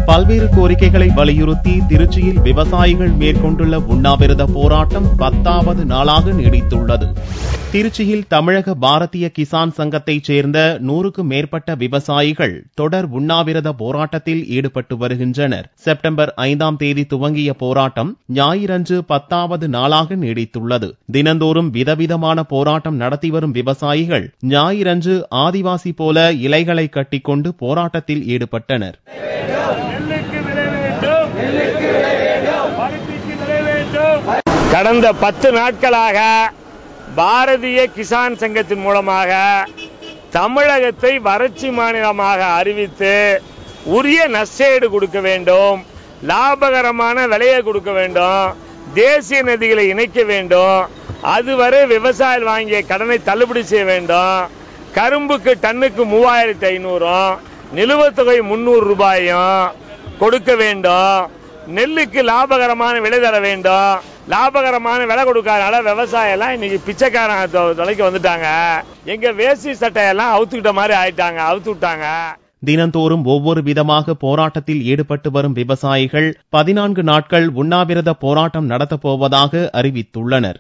பல்வேறு கோரிக்கைகளை வலியுறுத்தி திருச்சியில் விவசாயிகள் மேற்கொண்டுள்ள உண்ணாவிரத போராட்டம் 10வது நாளாக நீடித்துள்ளது. திருச்சியில் தமிழக பாரதிய கிசான் சங்கத்தைச் சேர்ந்த 100க்கும் மேற்பட்ட விவசாயிகள் தொடர் உண்ணாவிரத போராட்டத்தில் ஈடுபட்டு வருகின்றனர். செப்டம்பர் 5ஆம் தேதி துவங்கிய போராட்டம் ஞாயிறன்று 10வது நாளாக நீடித்துள்ளது. தினந்தோறும் விதவிதமான போராட்டம் நடத்தி வரும் விவசாயிகள் ஞாயிறன்று ஆதிவாசி போல இலைகளை கட்டிக்கொண்டு போராட்டத்தில் ஈடுபட்டனர். கடந்த 10 நாட்களாக பாரதிய கிசான் சங்கத்தின் மூலமாக தமிழகத்தை வறட்சி மாநிலமாக அறிவித்து உரிய நஷ்டஈடு கொடுக்க வேண்டும், லாபகரமான விலையை கொடுக்க வேண்டும், தேசிய நதிகளை இணைக்க வேண்டும், அதுவரை விவசாயிகள் வாங்கிய கடனை தள்ளுபடி செய்ய வேண்டும், கரும்புக்கு டன்னுக்கு 3500, நிலுவைத் தொகை 300 ரூபாயும் கொடுக்க வேண்டும், நெல்லுக்கு லாபகரமான விலை தர வேண்டும். லாபகரமான விலை கொடுக்காதனால விவசாயம் எல்லாம் இன்னைக்கு பிச்சைக்காரன் தொலைக்கு வந்துட்டாங்க. எங்க வேஷ்டி சட்டையெல்லாம் அவுத்துக்கிட்ட மாதிரி அவுத்து விட்டாங்க. தினந்தோறும் ஒவ்வொரு விதமாக போராட்டத்தில் ஈடுபட்டு வரும் விவசாயிகள் 14 நாட்கள் உண்ணாவிரத போராட்டம் நடத்தப் போவதாக அறிவித்துள்ளனர்.